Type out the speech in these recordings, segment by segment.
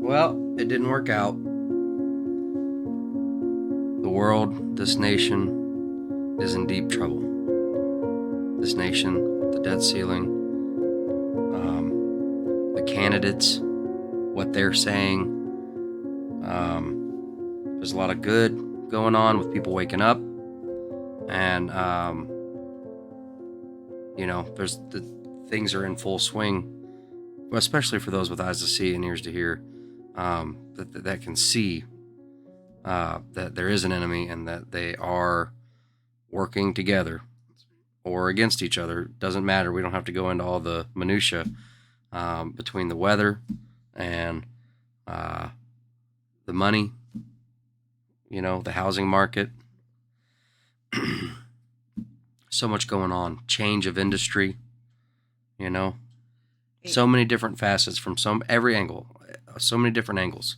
Well, it didn't work out. The world, this nation, is in deep trouble. This nation, the debt ceiling, the candidates, what they're saying. There's a lot of good going on with people waking up, and there's things are in full swing, especially for those with eyes to see and ears to hear, that can see that there is an enemy and that they are working together or against each other. Doesn't matter. We don't have to go into all the minutia between the weather and the money, the housing market. So much going on. Change of industry, so many different facets from every angle, so many different angles.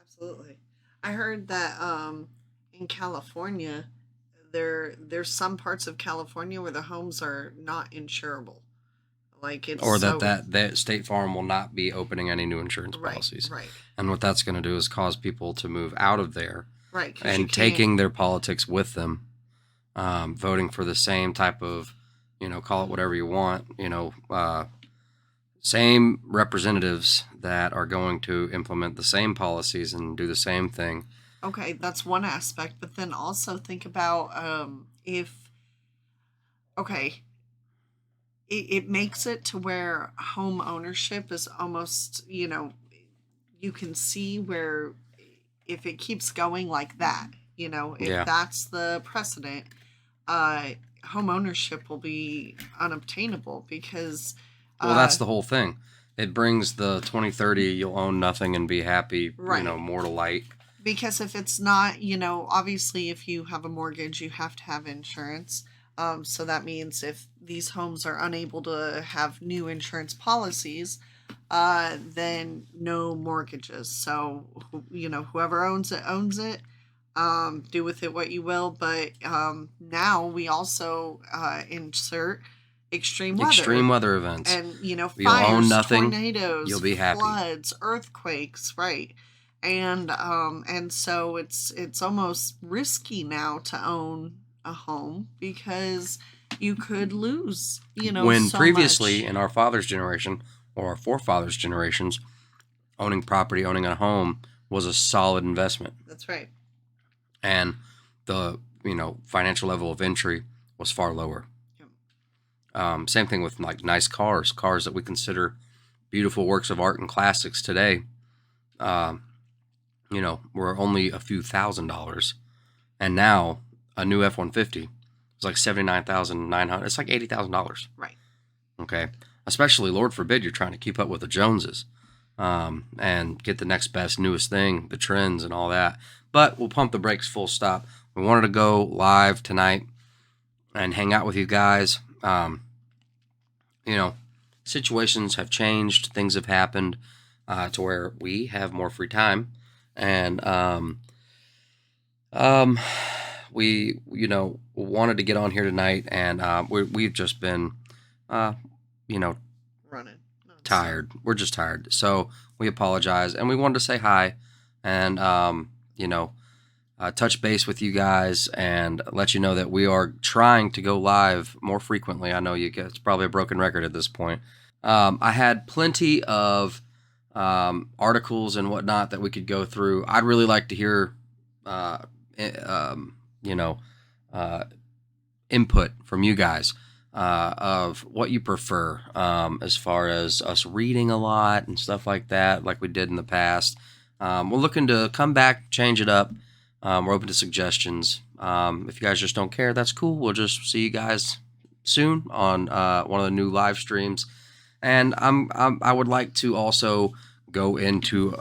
Absolutely. I heard that in California, there's some parts of California where the homes are not insurable. Like it's Or so that State Farm will not be opening any new insurance right, policies. right, And what that's going to do is cause people to move out of there right. and taking their politics with them, voting for the same type of, call it whatever you want, same representatives that are going to implement the same policies and do the same thing. Okay, that's one aspect, but then also think about if okay, it makes it to where home ownership is almost, you can see where if it keeps going like that, if Yeah. that's the precedent, uh, home ownership will be unobtainable because. Well, that's the whole thing. It brings the 2030, you'll own nothing and be happy, Right. More to light. Because if it's not, obviously if you have a mortgage, you have to have insurance. So that means if these homes are unable to have new insurance policies, then no mortgages. So, whoever owns it owns it. Do with it what you will. But now we also insert extreme weather events. And, You'll fires, own nothing, tornadoes, you'll be happy. floods, earthquakes, right? And so it's almost risky now to own a home because you could lose, when so previously much. in our father's generation or our forefathers' generations, owning property, owning a home was a solid investment. That's right. And the financial level of entry was far lower. Yep. Same thing with like nice cars that we consider beautiful works of art and classics today. Were only a few $1,000s, and now a new F-150 is like $79,900. It's like $80,000. Right. Okay. Especially, Lord forbid, you're trying to keep up with the Joneses, and get the next best, newest thing, the trends and all that. But we'll pump the brakes full stop. We wanted to go live tonight and hang out with you guys. Situations have changed. Things have happened to where we have more free time. And we wanted to get on here tonight, and we've just been running tired. We're just tired, so we apologize, and we wanted to say hi and touch base with you guys and let you know that we are trying to go live more frequently. I know it's probably a broken record at this point. I had plenty of articles and whatnot that we could go through. I'd really like to hear, input from you guys of what you prefer, as far as us reading a lot and stuff like that, like we did in the past. We're looking to come back, change it up. We're open to suggestions. If you guys just don't care, that's cool. We'll just see you guys soon on one of the new live streams. And I would like to also go into,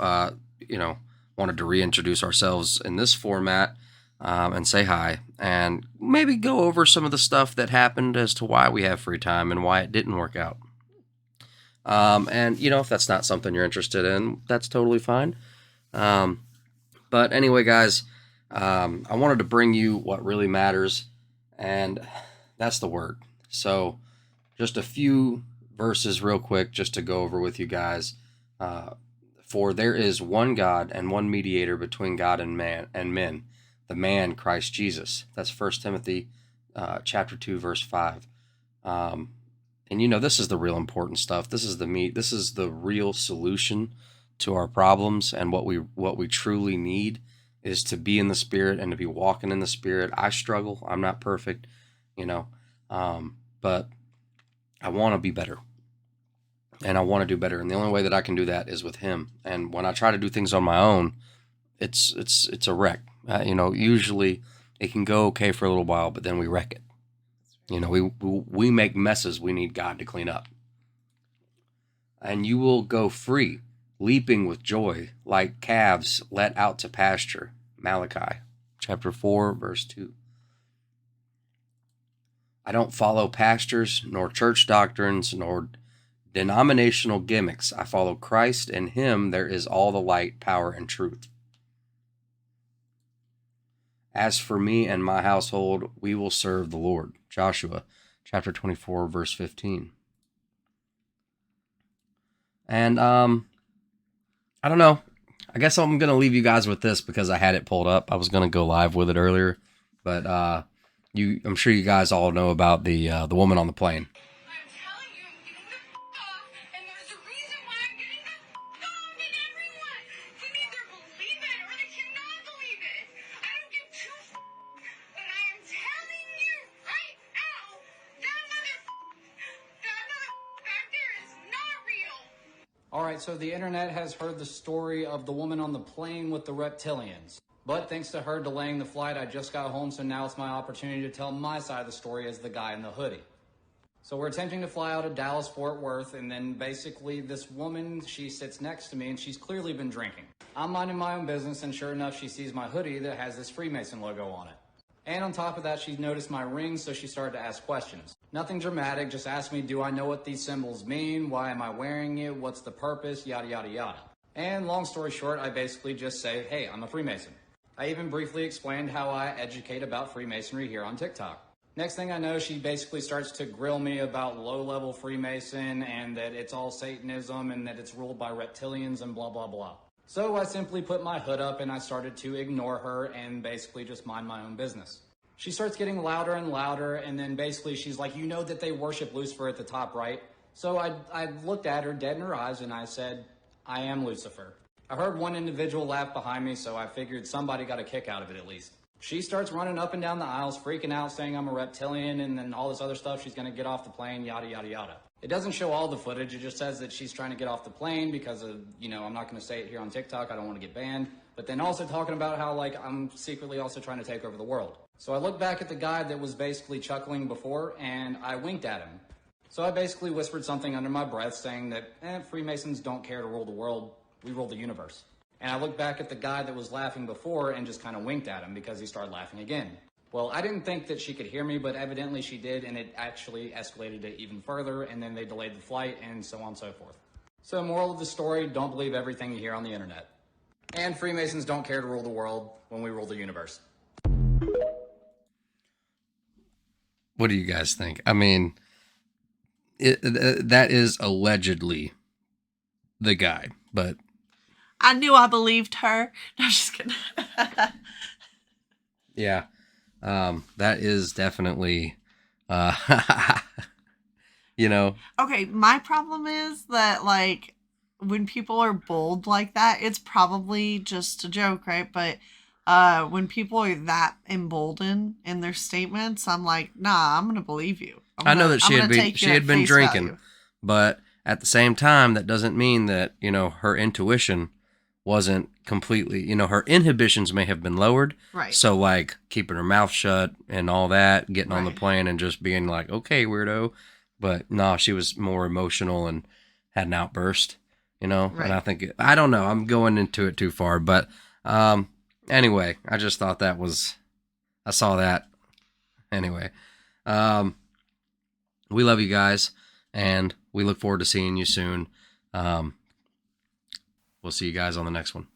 wanted to reintroduce ourselves in this format, and say hi and maybe go over some of the stuff that happened as to why we have free time and why it didn't work out. And if that's not something you're interested in, that's totally fine. But anyway, guys, I wanted to bring you what really matters, and that's the word. So just a few verses real quick just to go over with you guys. For there is one God and one mediator between God and men, the man Christ Jesus. That's First Timothy chapter 2, verse 5. Um, and this is the real important stuff. This is the meat. This is the real solution to our problems, and what we truly need is to be in the Spirit and to be walking in the Spirit. I struggle. I'm not perfect, but I want to be better, and I want to do better. And the only way that I can do that is with Him. And when I try to do things on my own, it's a wreck. Usually it can go okay for a little while, but then we wreck it. We make messes we need God to clean up. And you will go free, leaping with joy, like calves let out to pasture. Malachi chapter 4, verse 2. I don't follow pastors, nor church doctrines, nor denominational gimmicks. I follow Christ. In Him there is all the light, power, and truth. As for me and my household, we will serve the Lord. Joshua chapter 24, verse 15. And I don't know. I guess I'm going to leave you guys with this because I had it pulled up. I was going to go live with it earlier, but I'm sure you guys all know about the woman on the plane. I'm telling you, I'm getting the off, and there's a reason why I'm getting the off, and everyone can either believe it or they cannot believe it. I don't give two but I am telling you right now, that mother back there is not real. All right, so the internet has heard the story of the woman on the plane with the reptilians. But thanks to her delaying the flight, I just got home, so now it's my opportunity to tell my side of the story as the guy in the hoodie. So we're attempting to fly out of Dallas, Fort Worth, and then basically this woman, she sits next to me, and she's clearly been drinking. I'm minding my own business, and sure enough, she sees my hoodie that has this Freemason logo on it. And on top of that, she noticed my ring, so she started to ask questions. Nothing dramatic, just asked me, do I know what these symbols mean? Why am I wearing it? What's the purpose? Yada, yada, yada. And long story short, I basically just say, hey, I'm a Freemason. I even briefly explained how I educate about Freemasonry here on TikTok. Next thing I know, she basically starts to grill me about low-level Freemason and that it's all Satanism and that it's ruled by reptilians and blah, blah, blah. So I simply put my hood up and I started to ignore her and basically just mind my own business. She starts getting louder and louder, and then basically she's like, you know that they worship Lucifer at the top, right? So I looked at her dead in her eyes and I said, I am Lucifer. I heard one individual laugh behind me, so I figured somebody got a kick out of it at least. She starts running up and down the aisles, freaking out, saying I'm a reptilian, and then all this other stuff, she's going to get off the plane, yada, yada, yada. It doesn't show all the footage, it just says that she's trying to get off the plane because of, I'm not going to say it here on TikTok, I don't want to get banned, but then also talking about how, I'm secretly also trying to take over the world. So I looked back at the guy that was basically chuckling before, and I winked at him. So I basically whispered something under my breath saying that, Freemasons don't care to rule the world, we rule the universe. And I looked back at the guy that was laughing before and just kind of winked at him because he started laughing again. Well, I didn't think that she could hear me, but evidently she did, and it actually escalated it even further, and then they delayed the flight, and so on and so forth. So moral of the story, don't believe everything you hear on the internet. And Freemasons don't care to rule the world when we rule the universe. What do you guys think? I mean, that is allegedly the guy, but I knew I believed her. No, I'm just kidding. yeah, that is definitely, Okay, my problem is that, when people are bold like that, it's probably just a joke, right? But when people are that emboldened in their statements, I'm like, nah, I'm going to believe you. I know that she had been drinking, value. but at the same time, that doesn't mean that, her intuition wasn't completely, her inhibitions may have been lowered. Right. So keeping her mouth shut and all that, getting on the Right. plane and just being like, okay, weirdo. But no, she was more emotional and had an outburst, Right. and I don't know, I'm going into it too far, but, anyway, I just thought I saw that anyway. We love you guys and we look forward to seeing you soon. We'll see you guys on the next one.